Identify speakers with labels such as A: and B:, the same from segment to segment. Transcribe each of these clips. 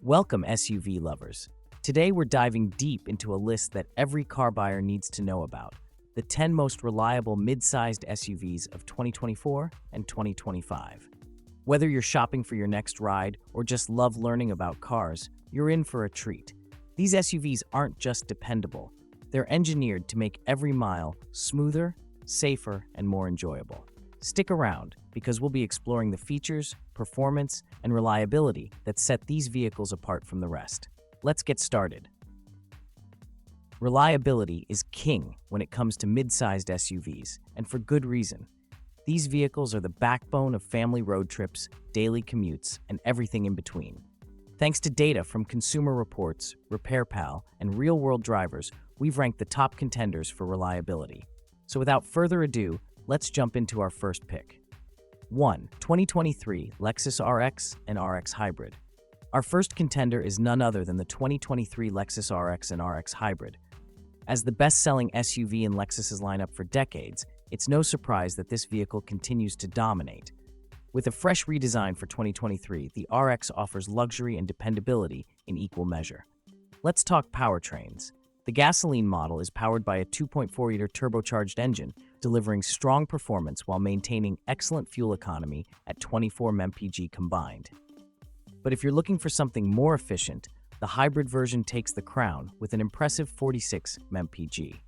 A: Welcome, SUV lovers. Today we're diving deep into a list that every car buyer needs to know about, the 10 most reliable mid-sized SUVs of 2024 and 2025. Whether you're shopping for your next ride or just love learning about cars, you're in for a treat. These SUVs aren't just dependable, they're engineered to make every mile smoother, safer, and more enjoyable. Stick around, because we'll be exploring the features, performance, and reliability that set these vehicles apart from the rest. Let's get started. Reliability is king when it comes to mid-sized SUVs, and for good reason. These vehicles are the backbone of family road trips, daily commutes, and everything in between. Thanks to data from Consumer Reports, RepairPal, and real-world drivers, we've ranked the top contenders for reliability. So without further ado, let's jump into our first pick. 1. 2023 Lexus RX and RX Hybrid. Our first contender is none other than the 2023 Lexus RX and RX Hybrid. As the best-selling SUV in Lexus's lineup for decades, it's no surprise that this vehicle continues to dominate. With a fresh redesign for 2023, the RX offers luxury and dependability in equal measure. Let's talk powertrains. The gasoline model is powered by a 2.4-liter turbocharged engine, delivering strong performance while maintaining excellent fuel economy at 24 mpg combined. But if you're looking for something more efficient, the hybrid version takes the crown with an impressive 46 mpg.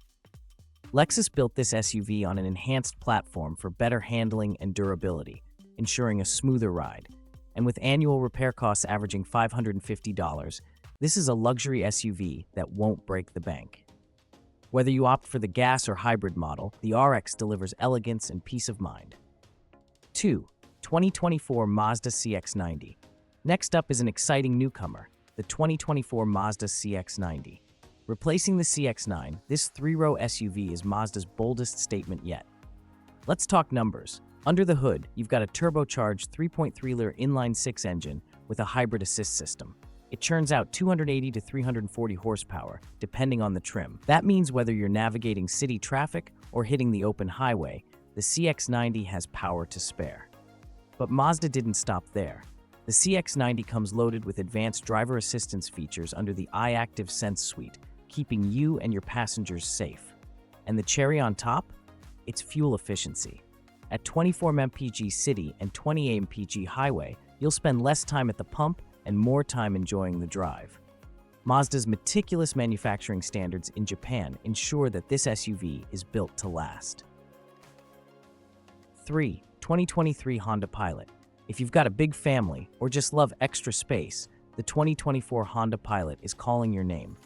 A: Lexus built this SUV on an enhanced platform for better handling and durability, ensuring a smoother ride. And with annual repair costs averaging $550, this is a luxury SUV that won't break the bank. Whether you opt for the gas or hybrid model, the RX delivers elegance and peace of mind. 2. 2024 Mazda CX90. Next up is an exciting newcomer, the 2024 Mazda CX90. Replacing the CX-9, this three-row SUV is Mazda's boldest statement yet. Let's talk numbers. Under the hood, you've got a turbocharged 3.3-liter inline-six engine with a hybrid assist system. It churns out 280 to 340 horsepower, depending on the trim. That means whether you're navigating city traffic or hitting the open highway, the CX-90 has power to spare. But Mazda didn't stop there. The CX-90 comes loaded with advanced driver assistance features under the iActive Sense suite, keeping you and your passengers safe. And the cherry on top? It's fuel efficiency. At 24 mpg city and 28 mpg highway, you'll spend less time at the pump and more time enjoying the drive. Mazda's meticulous manufacturing standards in Japan ensure that this SUV is built to last. 3. 2023 Honda Pilot. If you've got a big family or just love extra space, the 2024 Honda Pilot is calling your name.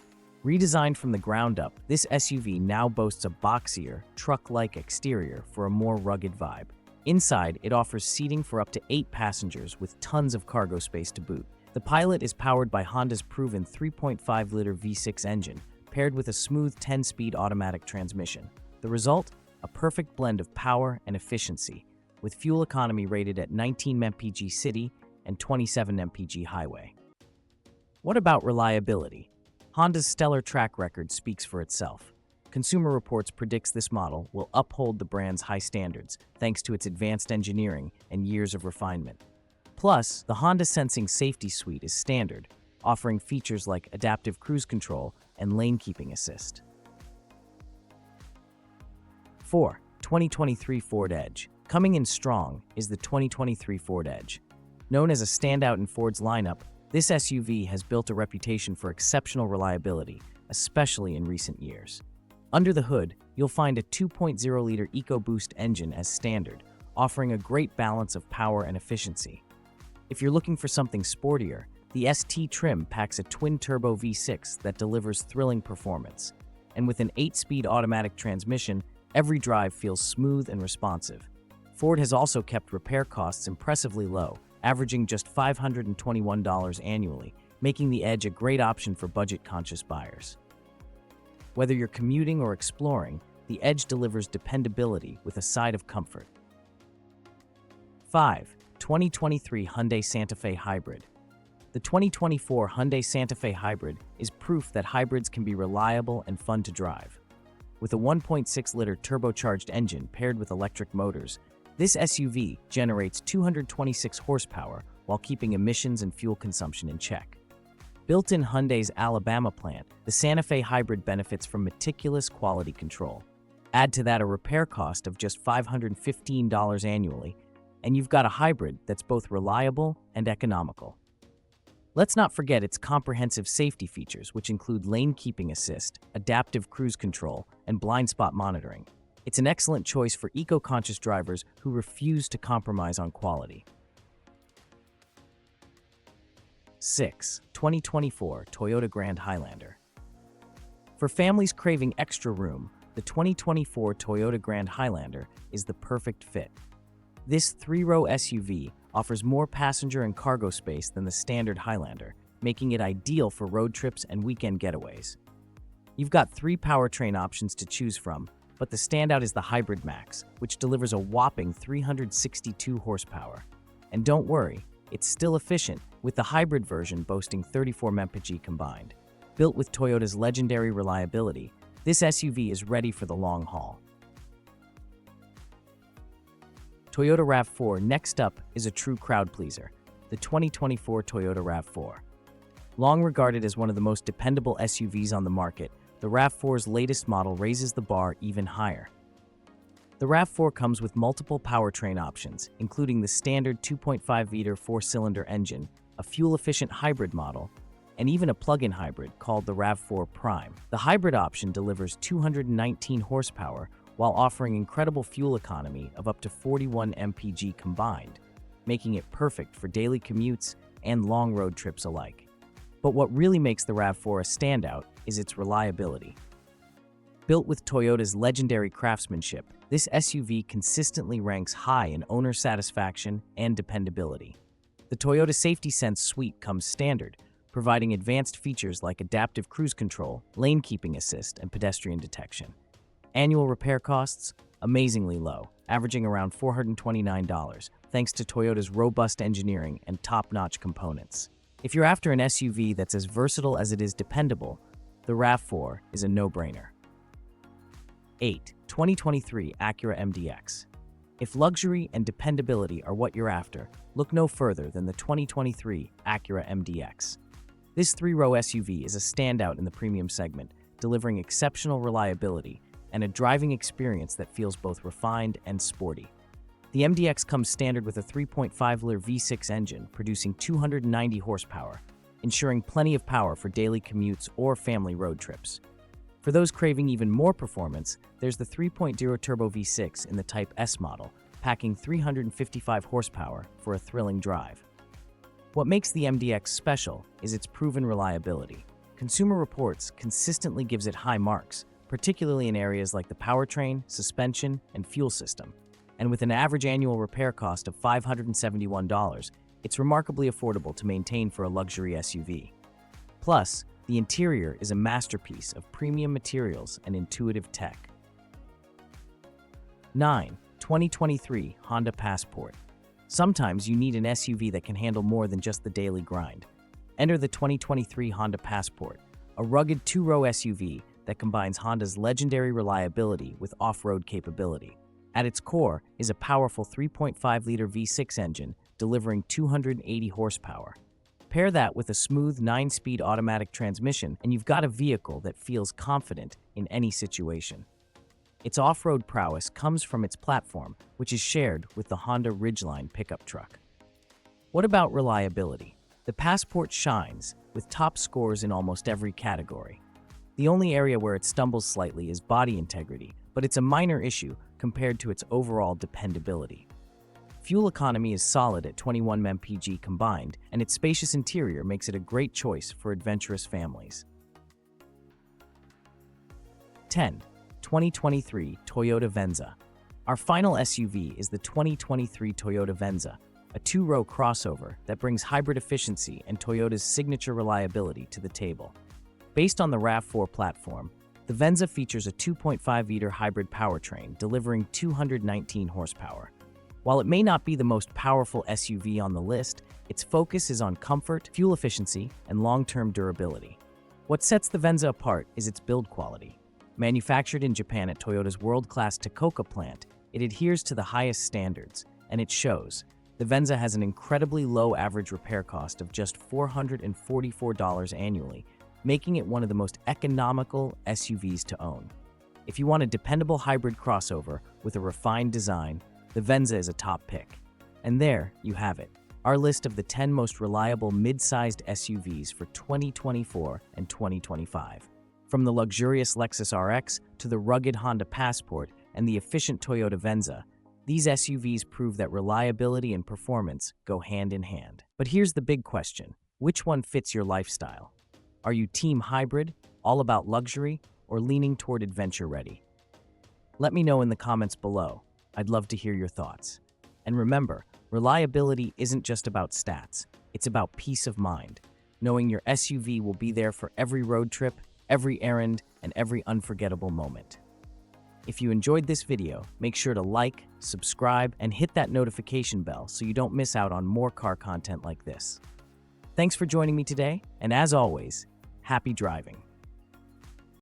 A: Redesigned from the ground up, this SUV now boasts a boxier, truck-like exterior for a more rugged vibe. Inside, it offers seating for up to 8 passengers with tons of cargo space to boot. The Pilot is powered by Honda's proven 3.5-liter V6 engine, paired with a smooth 10-speed automatic transmission. The result? A perfect blend of power and efficiency, with fuel economy rated at 19 mpg city and 27 mpg highway. What about reliability? Honda's stellar track record speaks for itself. Consumer Reports predicts this model will uphold the brand's high standards thanks to its advanced engineering and years of refinement. Plus, the Honda Sensing Safety Suite is standard, offering features like adaptive cruise control and lane keeping assist. 4. 2023 Ford Edge. Coming in strong is the 2023 Ford Edge. Known as a standout in Ford's lineup, this SUV has built a reputation for exceptional reliability, especially in recent years. Under the hood, you'll find a 2.0-liter EcoBoost engine as standard, offering a great balance of power and efficiency. If you're looking for something sportier, the ST trim packs a twin-turbo V6 that delivers thrilling performance. And with an 8-speed automatic transmission, every drive feels smooth and responsive. Ford has also kept repair costs impressively low, averaging just $521 annually, making the Edge a great option for budget-conscious buyers. Whether you're commuting or exploring, the Edge delivers dependability with a side of comfort. 5. 2023 Hyundai Santa Fe Hybrid. The 2024 Hyundai Santa Fe Hybrid is proof that hybrids can be reliable and fun to drive. With a 1.6-liter turbocharged engine paired with electric motors, this SUV generates 226 horsepower while keeping emissions and fuel consumption in check. Built in Hyundai's Alabama plant, the Santa Fe hybrid benefits from meticulous quality control. Add to that a repair cost of just $515 annually, and you've got a hybrid that's both reliable and economical. Let's not forget its comprehensive safety features, which include lane keeping assist, adaptive cruise control, and blind spot monitoring. It's an excellent choice for eco-conscious drivers who refuse to compromise on quality. 6. 2024 Toyota Grand Highlander. For families craving extra room, the 2024 Toyota Grand Highlander is the perfect fit. This three-row SUV offers more passenger and cargo space than the standard Highlander, making it ideal for road trips and weekend getaways. You've got 3 powertrain options to choose from, but the standout is the Hybrid Max, which delivers a whopping 362 horsepower. And don't worry, it's still efficient, with the hybrid version boasting 34 mpg combined. Built with Toyota's legendary reliability, this SUV is ready for the long haul. Toyota RAV4. Next up is a true crowd pleaser, the 2024 Toyota RAV4. Long regarded as one of the most dependable SUVs on the market, the RAV4's latest model raises the bar even higher. The RAV4 comes with multiple powertrain options, including the standard 2.5-liter 4-cylinder engine, a fuel-efficient hybrid model, and even a plug-in hybrid called the RAV4 Prime. The hybrid option delivers 219 horsepower while offering incredible fuel economy of up to 41 mpg combined, making it perfect for daily commutes and long road trips alike. But what really makes the RAV4 a standout is its reliability. Built with Toyota's legendary craftsmanship, this SUV consistently ranks high in owner satisfaction and dependability. The Toyota Safety Sense suite comes standard, providing advanced features like adaptive cruise control, lane keeping assist, and pedestrian detection. Annual repair costs? Amazingly low, averaging around $429, thanks to Toyota's robust engineering and top-notch components. If you're after an SUV that's as versatile as it is dependable, the RAV4 is a no-brainer. 8. 2023 Acura MDX. If luxury and dependability are what you're after, look no further than the 2023 Acura MDX. This 3-row SUV is a standout in the premium segment, delivering exceptional reliability and a driving experience that feels both refined and sporty. The MDX comes standard with a 3.5-liter V6 engine, producing 290 horsepower, ensuring plenty of power for daily commutes or family road trips. For those craving even more performance, there's the 3.0 turbo V6 in the Type S model, packing 355 horsepower for a thrilling drive. What makes the MDX special is its proven reliability. Consumer Reports consistently gives it high marks, particularly in areas like the powertrain, suspension, and fuel system. And with an average annual repair cost of $571, it's remarkably affordable to maintain for a luxury SUV. Plus, the interior is a masterpiece of premium materials and intuitive tech. 9. 2023 Honda Passport. Sometimes you need an SUV that can handle more than just the daily grind. Enter the 2023 Honda Passport, a rugged 2-row SUV that combines Honda's legendary reliability with off-road capability. At its core is a powerful 3.5-liter V6 engine delivering 280 horsepower. Pair that with a smooth 9-speed automatic transmission, and you've got a vehicle that feels confident in any situation. Its off-road prowess comes from its platform, which is shared with the Honda Ridgeline pickup truck. What about reliability? The Passport shines, with top scores in almost every category. The only area where it stumbles slightly is body integrity, but it's a minor issue compared to its overall dependability. Fuel economy is solid at 21 mpg combined, and its spacious interior makes it a great choice for adventurous families. 10. 2023 Toyota Venza. Our final SUV is the 2023 Toyota Venza, a 2-row crossover that brings hybrid efficiency and Toyota's signature reliability to the table. Based on the RAV4 platform, the Venza features a 2.5-liter hybrid powertrain delivering 219 horsepower. While it may not be the most powerful SUV on the list, its focus is on comfort, fuel efficiency, and long-term durability. What sets the Venza apart is its build quality. Manufactured in Japan at Toyota's world-class Takaoka plant, it adheres to the highest standards, and it shows. The Venza has an incredibly low average repair cost of just $444 annually, making it one of the most economical SUVs to own. If you want a dependable hybrid crossover with a refined design, the Venza is a top pick. And there you have it, our list of the 10 most reliable mid-sized SUVs for 2024 and 2025. From the luxurious Lexus RX to the rugged Honda Passport and the efficient Toyota Venza, these SUVs prove that reliability and performance go hand in hand. But here's the big question: which one fits your lifestyle? Are you team hybrid, all about luxury, or leaning toward adventure ready? Let me know in the comments below. I'd love to hear your thoughts. And remember, reliability isn't just about stats, it's about peace of mind, knowing your SUV will be there for every road trip, every errand, and every unforgettable moment. If you enjoyed this video, make sure to like, subscribe, and hit that notification bell so you don't miss out on more car content like this. Thanks for joining me today, and as always, happy driving.